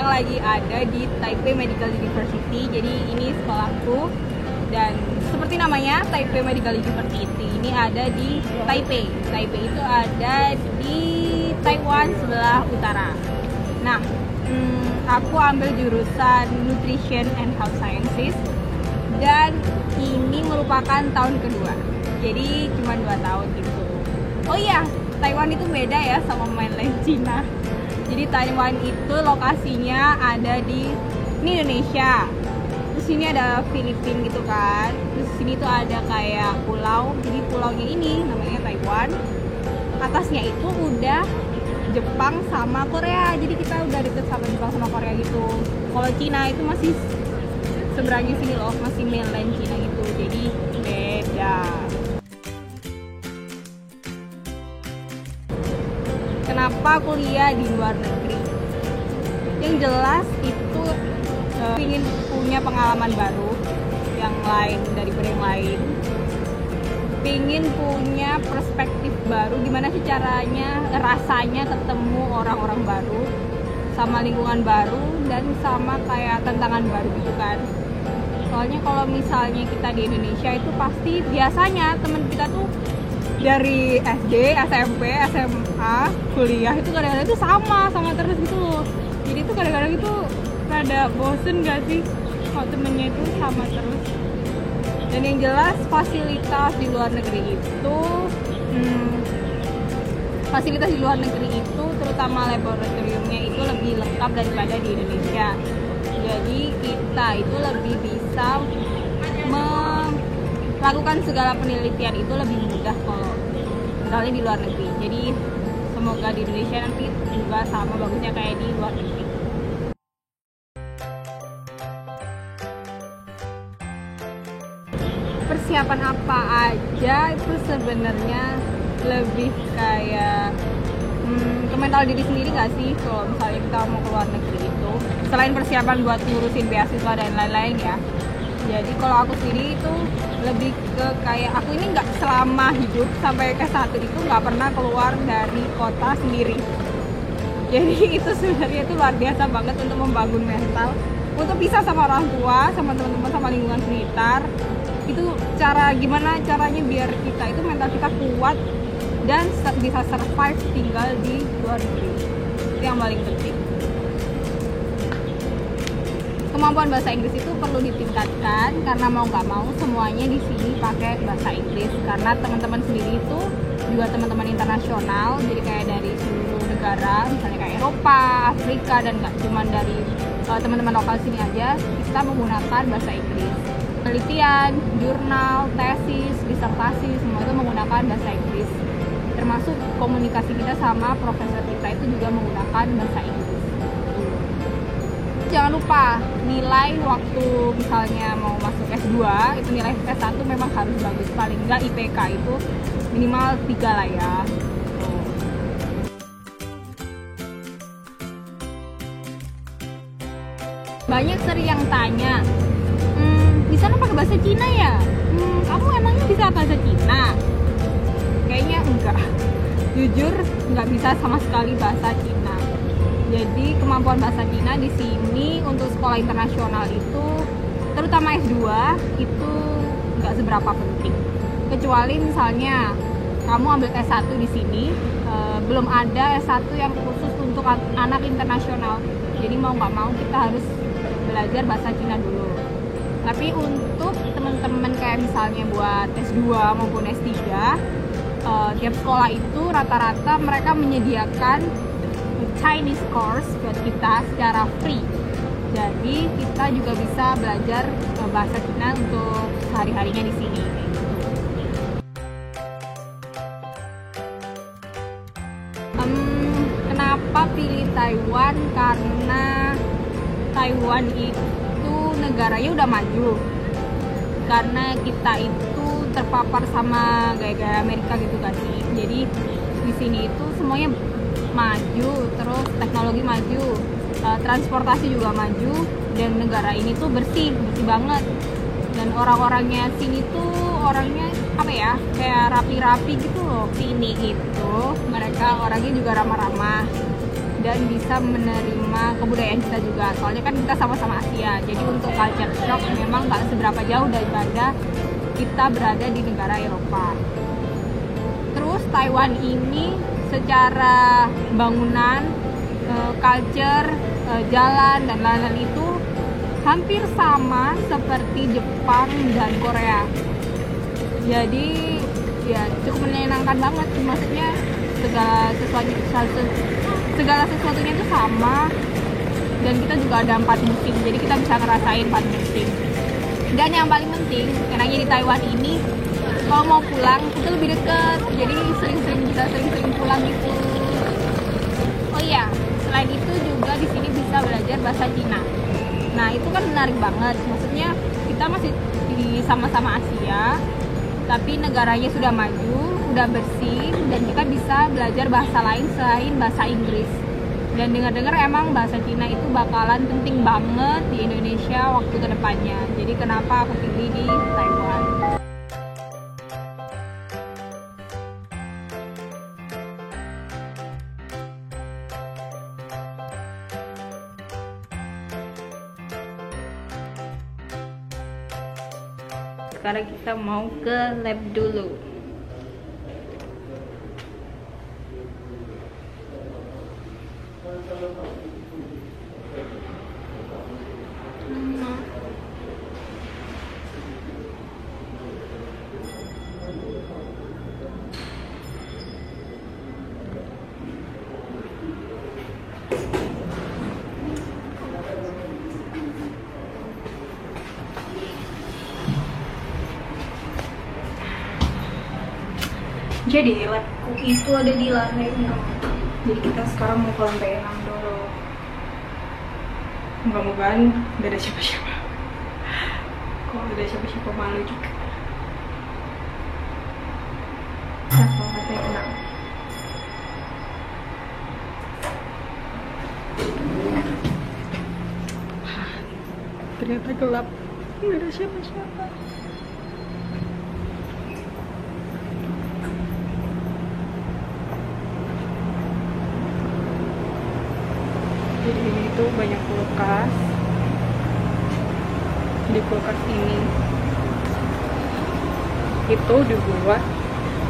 sekarang lagi ada di Taipei Medical University. Jadi ini sekolahku, dan seperti namanya Taipei Medical University ini ada di Taipei. Taipei itu ada di Taiwan sebelah utara. Nah, aku ambil jurusan Nutrition and Health Sciences, dan ini merupakan tahun kedua. Jadi cuma 2 tahun gitu. Oh iya, Taiwan itu beda ya sama mainland Cina. Jadi Taiwan itu lokasinya ada di Indonesia. Terus sini ada Filipina gitu kan. Terus sini tuh ada kayak pulau. Jadi pulaunya ini namanya Taiwan. Atasnya itu udah Jepang sama Korea. Jadi kita udah deket sama Jepang sama Korea gitu. Kalau Cina itu masih seberangnya sini loh, masih mainland Cina gitu. Jadi beda. Kenapa kuliah di luar negeri? Yang jelas itu ingin punya pengalaman baru yang lain daripada yang lain. Pengen punya perspektif baru, gimana sih caranya, rasanya ketemu orang-orang baru, sama lingkungan baru, dan sama kayak tantangan baru gitu kan. Soalnya kalau misalnya kita di Indonesia itu pasti biasanya temen kita tuh dari SD, SMP, SMA, kuliah itu kadang-kadang itu sama terus gitu loh. Jadi itu kadang-kadang itu rada bosen gak sih kalau temennya itu sama terus. Dan yang jelas fasilitas di luar negeri itu terutama laboratoriumnya itu lebih lengkap daripada di Indonesia. Jadi kita itu lebih bisa melakukan segala penelitian itu lebih mudah kalau misalnya di luar negeri. Jadi semoga di Indonesia nanti juga sama bagusnya kayak di luar negeri. Persiapan apa aja itu sebenarnya lebih kayak ke mental diri sendiri gak sih kalau misalnya kita mau ke luar negeri itu, selain persiapan buat ngurusin beasiswa dan lain-lain ya. Jadi kalau aku sendiri itu lebih ke kayak aku ini nggak selama hidup sampai S1 itu nggak pernah keluar dari kota sendiri. Jadi itu sebenarnya itu luar biasa banget untuk membangun mental, untuk pisah sama orang tua, sama teman-teman, sama lingkungan sekitar. Itu gimana caranya biar kita itu mental kita kuat dan bisa survive tinggal di luar negeri. Itu yang paling penting. Kemampuan bahasa Inggris itu perlu ditingkatkan karena mau nggak mau semuanya di sini pakai bahasa Inggris, karena teman-teman sendiri itu juga teman-teman internasional, jadi kayak dari seluruh negara, misalnya kayak Eropa, Afrika, dan nggak cuma dari teman-teman lokal sini aja, kita menggunakan bahasa Inggris. Penelitian, jurnal, tesis, disertasi, semua itu menggunakan bahasa Inggris. Termasuk komunikasi kita sama profesor kita itu juga menggunakan bahasa Inggris. Jangan lupa nilai waktu misalnya mau masuk S2 itu nilai S1 memang harus bagus, paling enggak IPK itu minimal 3 lah ya. Banyak sering yang tanya, di sana pakai bahasa Cina ya? Kamu emangnya bisa bahasa Cina? Kayaknya enggak. Jujur nggak bisa sama sekali bahasa Cina. Jadi kemampuan bahasa Cina di sini untuk sekolah internasional itu, terutama S2 itu nggak seberapa penting. Kecuali misalnya kamu ambil S1 di sini, belum ada S1 yang khusus untuk anak internasional. Jadi mau nggak mau kita harus belajar bahasa Cina dulu. Tapi untuk teman-teman kayak misalnya buat S2 maupun S3, tiap sekolah itu rata-rata mereka menyediakan Chinese course buat kita secara free. Jadi kita juga bisa belajar bahasa Cina untuk sehari-harinya di sini. Kenapa pilih Taiwan? Karena Taiwan itu negaranya udah maju. Karena kita itu terpapar sama gaya-gaya Amerika gitu kan sih. Jadi di sini itu semuanya maju, terus teknologi maju, transportasi juga maju, dan negara ini tuh bersih banget. Dan orang-orangnya sini tuh orangnya apa ya, kayak rapi-rapi gitu loh. Sini itu mereka orangnya juga ramah-ramah. dan bisa menerima kebudayaan kita juga. Soalnya kan kita sama-sama Asia, jadi untuk culture shock memang nggak seberapa jauh daripada kita berada di negara Eropa. Terus Taiwan ini secara bangunan, culture, jalan dan lain-lain itu hampir sama seperti Jepang dan Korea. Jadi ya cukup menyenangkan banget, maksudnya segala sesuatunya itu sama, dan kita juga ada 4 musim, jadi kita bisa ngerasain 4 musim. Dan yang paling penting, enaknya di Taiwan ini kalau mau pulang itu lebih dekat, jadi bisa sering-sering pulang gitu. Oh iya, selain itu juga di sini bisa belajar bahasa Cina. Nah itu kan menarik banget, maksudnya kita masih di sama-sama Asia, tapi negaranya sudah maju, udah bersih, dan kita bisa belajar bahasa lain selain bahasa Inggris. Dan dengar-dengar emang bahasa Cina itu bakalan penting banget di Indonesia waktu kedepannya. Jadi kenapa aku pilih di Taiwan? Sekarang kita mau ke lab dulu. Jadi labku itu ada di lantai 6. Jadi kita sekarang mau ke lantai 6 dulu. Moga-mogaan gak ada siapa-siapa. Kalau ada siapa-siapa malu juga. Kita ke lantai 6. Ternyata gelap, gak ada siapa-siapa. Jadi ini tuh banyak kulkas. Di kulkas ini itu dibuat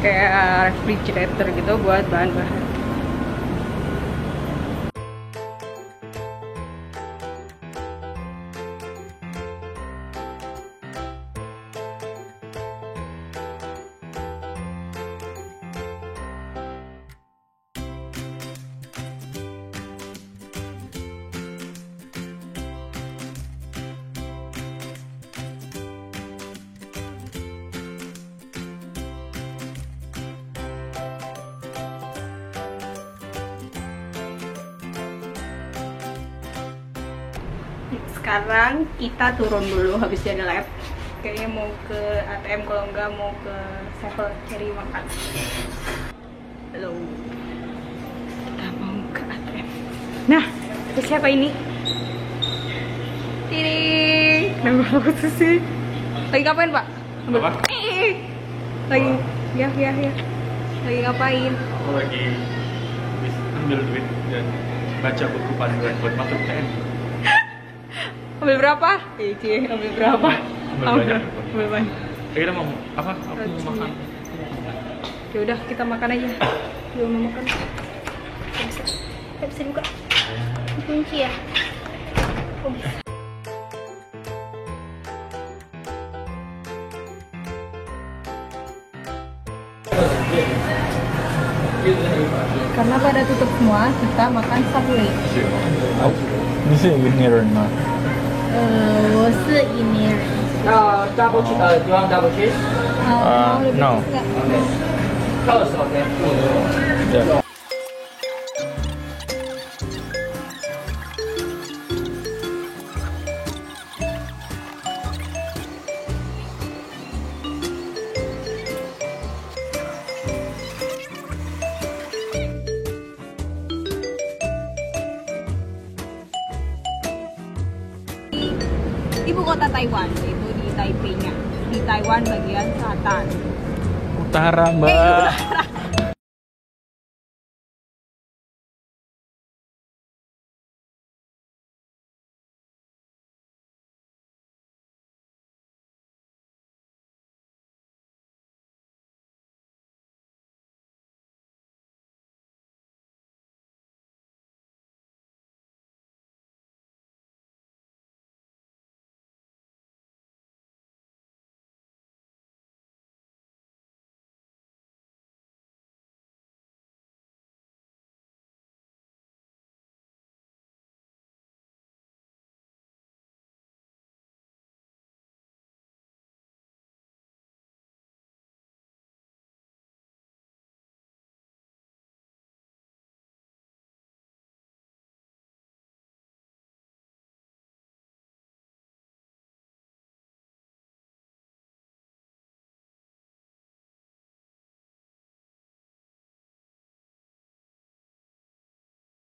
kayak refrigerator gitu buat bahan-bahan. Sekarang kita turun dulu habis dari lab. Kayaknya mau ke ATM, kalau enggak mau ke Sevel cari makan. Halo. Kita mau ke ATM. Nah, itu siapa ini? Tiring. Nama aku tuh sih. Lagi ngapain, Pak? Apa? Lagi ya. Lagi ngapain? Aku lagi ambil duit dan baca buku panduan buat masuk TN. Ambil berapa? Ambil berapa? Ambil banyak. Kita mau apa? Aku mau makan. Ya udah, kita makan aja. Belum mau makan. Bisa buka. Kunci ya. Oh, bisa. Karena pada tutup semua, kita makan Subway. Ini sih ini Rena. 我是印尼人。double cheese. Do you want double cheese? No. Toast, okay. Yeah. Ibu kota Taiwan, itu di Taipei-nya, di Taiwan bagian selatan. Utara, Mbak. Utara.